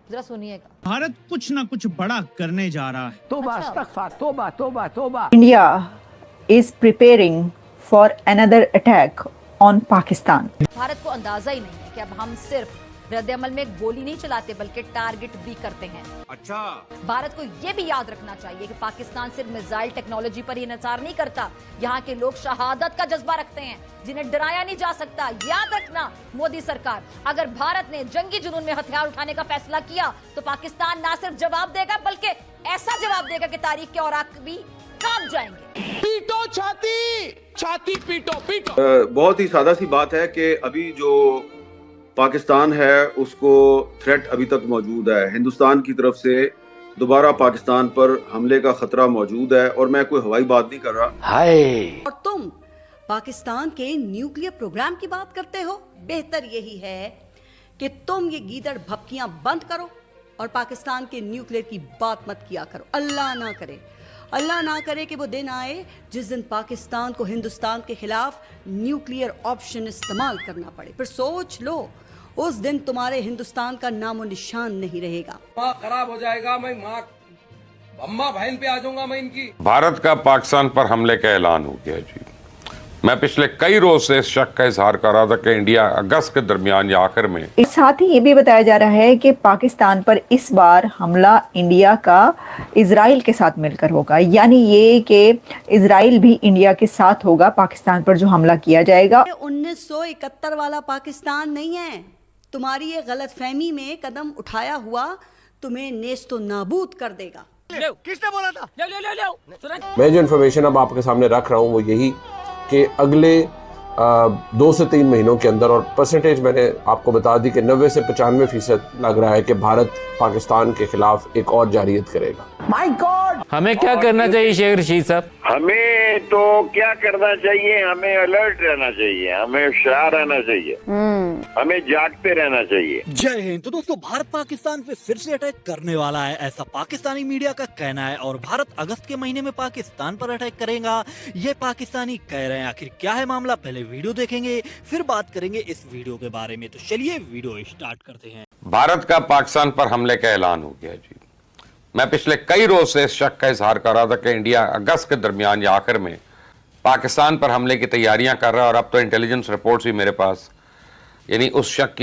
जरा सुनिएगा। भारत कुछ ना कुछ बड़ा करने जा रहा है। अच्छा। India is preparing for another attack on Pakistan. Bharat को अंदाजा ही नहीं है कि अब हम सिर्फ रद्द-ए-अमल में गोली नहीं चलाते बल्कि टारगेट भी करते हैं। अच्छा, भारत को यह भी याद रखना चाहिए कि पाकिस्तान सिर्फ मिसाइल टेक्नोलॉजी पर ही इंहिसार नहीं करता। यहाँ के लोग शहादत का जज्बा रखते हैं जिन्हें डराया नहीं जा सकता। याद रखना मोदी सरकार, अगर भारत ने जंगी जुनून में हथियार उठाने का फैसला किया तो पाकिस्तान ना सिर्फ जवाब देगा बल्कि ऐसा जवाब देगा कि तारीख के औराक भी कांप जाएंगे। पीटो छाती, छाती पीटो पीटो। बहुत ही सादा सी बात है कि अभी जो पाकिस्तान है उसको थ्रेट अभी तक मौजूद है। हिंदुस्तान की तरफ से दोबारा पाकिस्तान पर हमले का खतरा मौजूद है और मैं कोई हवाई बात नहीं कर रहा। और तुम पाकिस्तान के न्यूक्लियर प्रोग्राम की बात करते हो। बेहतर यही है कि तुम ये गीदड़ भपकियां बंद करो और पाकिस्तान के न्यूक्लियर की बात मत किया करो। अल्लाह ना करे कि वो दिन आए जिस दिन पाकिस्तान को हिंदुस्तान के खिलाफ न्यूक्लियर ऑप्शन इस्तेमाल करना पड़े। फिर सोच लो, उस दिन तुम्हारे हिंदुस्तान का नामो निशान नहीं रहेगा। माँ खराब हो जाएगा, मैं माँ अम्मा बहन पे आ जाऊंगा मैं इनकी। भारत का पाकिस्तान पर हमले का ऐलान हो गया जी। मैं पिछले कई रोज से इस शक का इजहार कर रहा था कि इंडिया अगस्त के दरमियान या आखिर में। साथ ही ये भी बताया जा रहा है कि पाकिस्तान पर इस बार हमला इंडिया का इजराइल के साथ मिलकर होगा, यानी ये कि इजराइल भी इंडिया के साथ होगा पाकिस्तान पर जो हमला किया जाएगा। 1971 वाला पाकिस्तान नहीं है। तुम्हारी ये गलतफहमी में कदम उठाया हुआ तुम्हें नेस्तो नाबूद कर देगा। किसने बोला था? मैं जो इन्फॉर्मेशन अब आपके सामने रख रहा हूँ वो यही कि अगले 2 से 3 महीनों के अंदर, और परसेंटेज मैंने आपको बता दी कि 90 से 95% लग रहा है कि भारत पाकिस्तान के खिलाफ एक और जारियत करेगा। माय गॉड, हमें क्या करना चाहिए शेख रशीद साहब? हमें तो क्या करना चाहिए, हमें अलर्ट रहना चाहिए, हमें होशियार रहना चाहिए, हमें जागते रहना चाहिए। जय हिंद। तो दोस्तों, भारत पाकिस्तान पे फिर से अटैक करने वाला है, ऐसा पाकिस्तानी मीडिया का कहना है। और भारत अगस्त के महीने में पाकिस्तान पर अटैक करेगा, ये पाकिस्तानी कह रहे हैं। आखिर क्या है मामला, पहले वीडियो देखेंगे फिर बात करेंगे इस वीडियो के बारे में। तो चलिए वीडियो स्टार्ट करते हैं। भारत का पाकिस्तान पर हमले का ऐलान हो गया जी। मैं पिछले कई रोज से इस शक का इजहार कर रहा था कि इंडिया अगस्त के दरमियान या आखिर में पाकिस्तान पर हमले की तैयारियां कर रहा है, और अब तो इंटेलिजेंस रिपोर्ट्स भी मेरे पास यानी उस शक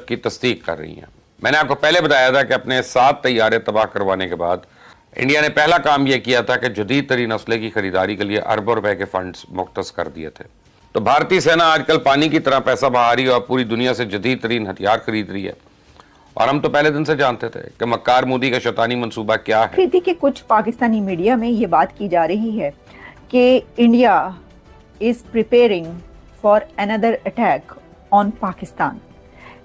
की तस्दीक कर रही हैं। मैंने आपको पहले बताया था कि अपने 7 तैयारे तबाह करवाने के बाद इंडिया ने पहला काम यह किया था कि जदीद तरीन असले की खरीदारी के लिए अरबों रुपए के फंड्स मुख्तस कर दिए थे। तो भारतीय सेना आजकल पानी की तरह पैसा बहा रही है और पूरी दुनिया से जदीद तरीन हथियार खरीद रही है। और हम तो पहले दिन से जानते थे कि मक्कार मोदी का शैतानी मंसूबा क्या है। थी कि कुछ पाकिस्तानी मीडिया में ये बात की जा रही है कि India is preparing for another attack on Pakistan.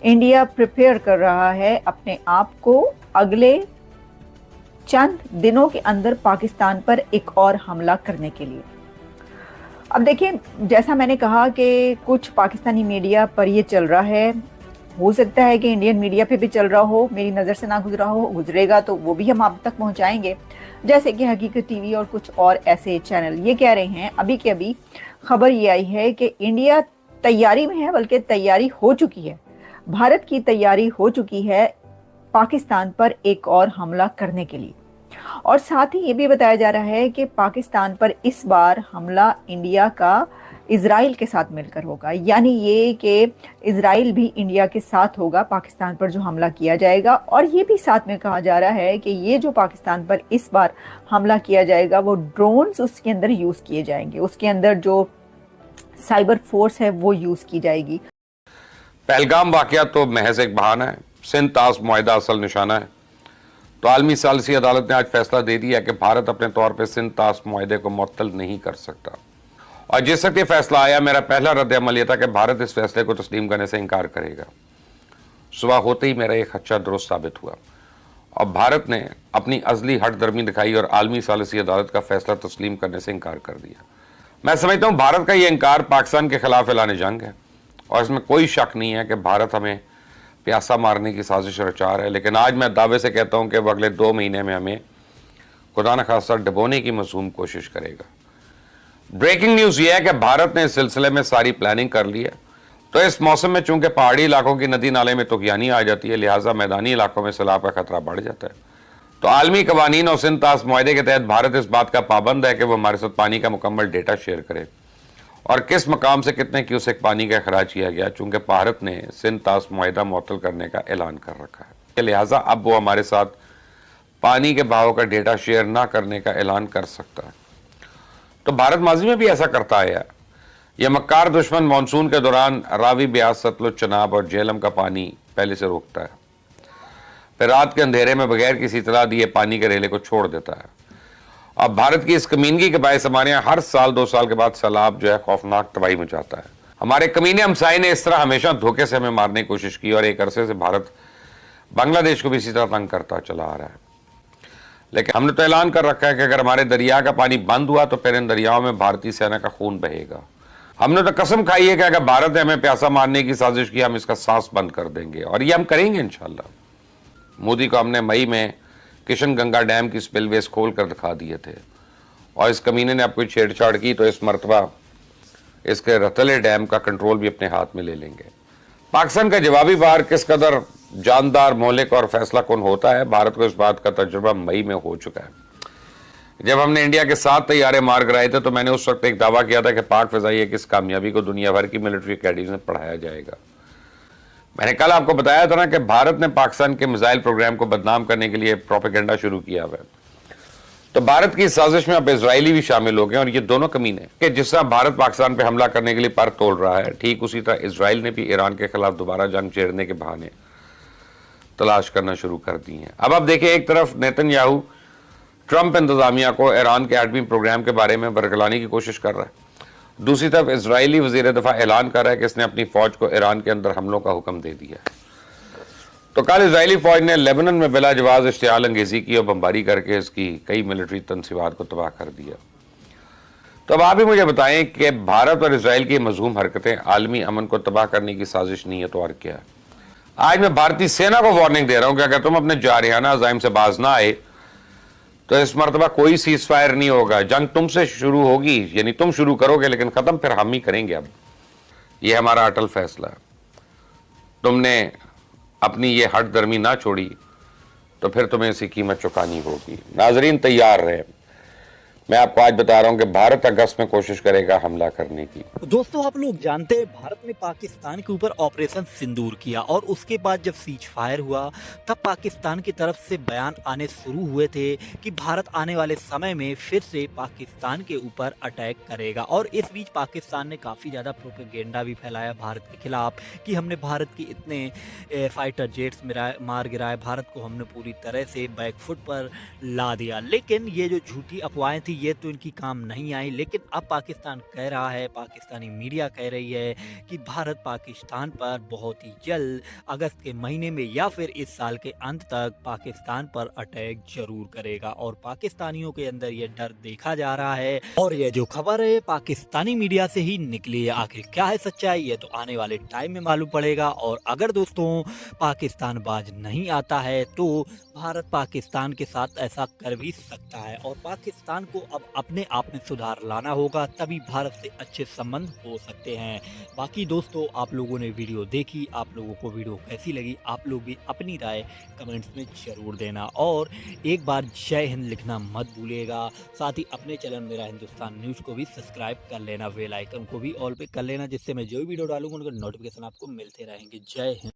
India prepare कर रहा है अपने आप को अगले चंद दिनों के अंदर पाकिस्तान पर एक और हमला करने के लिए। अब देखिए, जैसा मैंने कहा कि कुछ पाकिस्तानी मीडिया पर ये चल रहा है, हो सकता है कि इंडियन मीडिया पे भी चल रहा हो, मेरी नज़र से ना गुजरा हो, गुजरेगा तो वो भी हम आप तक पहुंचाएंगे। जैसे कि हकीकत टीवी और कुछ और ऐसे चैनल ये कह रहे हैं, अभी के अभी खबर ये आई है कि इंडिया तैयारी में है, बल्कि तैयारी हो चुकी है, भारत की तैयारी हो चुकी है पाकिस्तान पर एक और हमला करने के लिए। और साथ ही ये भी बताया जा रहा है कि पाकिस्तान पर इस बार हमला इंडिया का इजराइल के साथ मिलकर होगा, यानी ये कि इजराइल भी इंडिया के साथ होगा पाकिस्तान पर जो हमला किया जाएगा। और ये भी साथ में कहा जा रहा है कि ये जो पाकिस्तान पर इस बार हमला किया जाएगा वो ड्रोन्स उसके अंदर यूज़ किए जाएंगे, उसके अंदर जो साइबर फोर्स है वो यूज़ की जाएगी। पहलगाम वाकया तो महज एक बहाना है, सिंध ताश मुआहिदा असल निशाना है। तो आलमी सालिसी अदालत ने आज फैसला दे दिया कि भारत अपने तौर पर सिंध ताश मुआहिदे को मुअत्तल नहीं कर सकता। और जिस वक्त ये फैसला आया, मेरा पहला रद्द-ए-अमल यह था कि भारत इस फैसले को तस्लीम करने से इनकार करेगा। सुबह होते ही मेरा एक खदशा दुरुस्त साबित हुआ और भारत ने अपनी अज़ली हट दर्मी दिखाई और आलमी सालिसी अदालत का फैसला तस्लीम करने से इनकार कर दिया। मैं समझता हूँ भारत का ये इनकार पाकिस्तान के खिलाफ ऐलान जंग है और इसमें कोई शक नहीं है कि भारत हमें प्यासा मारने की साजिश रचा रहा है। लेकिन आज मैं दावे से कहता हूँ कि वह अगले 2 महीने में हमें खुदा न खास्ता डुबोने की मासूम कोशिश करेगा। ब्रेकिंग न्यूज़ ये है कि भारत ने इस सिलसिले में सारी प्लानिंग कर ली है। तो इस मौसम में चूंकि पहाड़ी इलाकों की नदी नाले में तुगयानी आ जाती है, लिहाजा मैदानी इलाकों में सैलाब का खतरा बढ़ जाता है। तो आलमी कवानीन और सिंध तास मुआहदे के तहत भारत इस बात का पाबंद है कि वो हमारे साथ पानी का मुकम्मल डेटा शेयर करे और किस मकाम से कितने क्यूसेक पानी का अखराज किया गया, चूंकि भारत ने सिंध तास मुआहदा मुअत्तल करने का ऐलान कर रखा है। लिहाजा अब वो हमारे साथ पानी के बहाव का डेटा शेयर ना करने का ऐलान कर सकता है। तो भारत माजी में भी ऐसा करता है। यह मक्कार दुश्मन मानसून के दौरान रावी, ब्यास, सतलुज, चनाब और झेलम का पानी पहले से रोकता है, फिर रात के अंधेरे में बगैर किसी इतला दिए पानी के रेले को छोड़ देता है। अब भारत की इस कमीनगी के बायस हमारे यहाँ हर साल 2 साल के बाद सैलाब जो है खौफनाक तबाही मचाता है। हमारे कमीने हमसाये ने इस तरह हमेशा धोखे से हमें मारने की कोशिश की और एक अरसे से भारत बांग्लादेश को भी इसी तरह तंग करता चला आ रहा है। लेकिन हमने तो ऐलान कर रखा है कि अगर हमारे दरिया का पानी बंद हुआ तो फिर इन दरियाओं में भारतीय सेना का खून बहेगा। हमने तो कसम खाई है कि अगर भारत ने हमें प्यासा मारने की साजिश की, हम इसका सांस बंद कर देंगे और ये हम करेंगे इंशाल्लाह। मोदी को हमने मई में किशन गंगा डैम की स्पिलवेज खोल कर दिखा दिए थे और इस कमीने ने अब कोई छेड़छाड़ की तो इस मरतबा इसके रतले डैम का कंट्रोल भी अपने हाथ में ले लेंगे। पाकिस्तान का जवाबी वार किस कदर जानदार, मौलिक और फैसला कुन होता है, भारत को इस बात का तजुर्बा मई में हो चुका है। जब हमने इंडिया के 7 तैयारे मार गिराए थे तो मैंने उस वक्त एक दावा किया था कि पाक फिजाई की इस कामयाबी को दुनिया भर की मिलिट्री अकेडमी में पढ़ाया जाएगा। मैंने कल आपको बताया था ना कि भारत ने पाकिस्तान के मिसाइल प्रोग्राम को बदनाम करने के लिए प्रोपेगेंडा शुरू किया हुआ है। तो भारत की साजिश में अब इजरायली भी शामिल हो गए और ये दोनों कमीने कि जिस तरह भारत पाकिस्तान पे हमला करने के लिए पर तोड़ रहा है, ठीक उसी तरह इजराइल ने भी ईरान के खिलाफ दोबारा जंग छेड़ने के बहाने तलाश करना शुरू कर दी है। अब देखिए, एक तरफ नेतन्याहू ट्रंप इंतजामिया को ईरान के एटमी प्रोग्राम के बारे में बरगलाने की कोशिश कर रहा है, दूसरी तरफ इजरायली वजीर दफा ऐलान कर रहा है कि इसने अपनी फौज को ईरान के अंदर हमलों का हुक्म दे दिया है। तो कल इजरायली फौज ने लेबनान में बिला जवाज इश्तियाल अंगेजी की और बमबारी करके इसकी कई मिलिट्री तनसीबात को तबाह कर दिया। तो अब आप ही मुझे बताएं कि भारत और इसराइल की मजहूम हरकतें आलमी अमन को तबाह करने की साजिश नहीं है तो और क्या है। आज मैं भारतीय सेना को वार्निंग दे रहा हूं कि अगर तुम अपने जारहाना अज़ाइम से बाज ना आए तो इस मरतबा कोई सीज फायर नहीं होगा, जंग तुमसे शुरू होगी, यानी तुम शुरू करोगे लेकिन खत्म फिर हम ही करेंगे। अब यह हमारा अटल फैसला है। तुमने अपनी ये हट दर्मी ना छोड़ी तो फिर तुम्हें इसकी कीमत चुकानी होगी। नाजरीन तैयार रहे, मैं आपको आज बता रहा हूं कि भारत अगस्त में कोशिश करेगा हमला करने की। दोस्तों, आप लोग जानते हैं भारत ने पाकिस्तान के ऊपर ऑपरेशन सिंदूर किया और उसके बाद जब सीज फायर हुआ तब पाकिस्तान की तरफ से बयान आने शुरू हुए थे कि भारत आने वाले समय में फिर से पाकिस्तान के ऊपर अटैक करेगा। और इस बीच पाकिस्तान ने काफ़ी ज़्यादा प्रोपेगेंडा भी फैलाया भारत के खिलाफ कि हमने भारत की इतने फाइटर जेट्स मार गिराए, भारत को हमने पूरी तरह से बैकफुट पर ला दिया। लेकिन ये जो झूठी अफवाहें थी ये तो इनकी काम नहीं आई। लेकिन अब पाकिस्तान कह रहा है, पाकिस्तानी मीडिया कह रही है कि भारत पाकिस्तान पर बहुत ही जल्द अगस्त के महीने में या फिर इस साल के अंत तक पाकिस्तान पर अटैक जरूर करेगा। और पाकिस्तानियों के अंदर ये डर देखा जा रहा है और ये जो खबर है पाकिस्तानी मीडिया से ही निकली है। आखिर क्या है सच्चाई, ये तो आने वाले टाइम में मालूम पड़ेगा। और अगर दोस्तों पाकिस्तान बाज नहीं आता है तो भारत पाकिस्तान के साथ ऐसा कर भी सकता है और पाकिस्तान को अब अपने आप में सुधार लाना होगा, तभी भारत से अच्छे संबंध हो सकते हैं। बाकी दोस्तों, आप लोगों ने वीडियो देखी, आप लोगों को वीडियो कैसी लगी, आप लोग भी अपनी राय कमेंट्स में जरूर देना और एक बार जय हिंद लिखना मत भूलिएगा। साथ ही अपने चैनल मेरा हिंदुस्तान न्यूज़ को भी सब्सक्राइब कर लेना, बेल आइकन को भी ऑल पे कर लेना, जिससे मैं जो भी वीडियो डालूंगा उनका नोटिफिकेशन आपको मिलते रहेंगे। जय हिंद।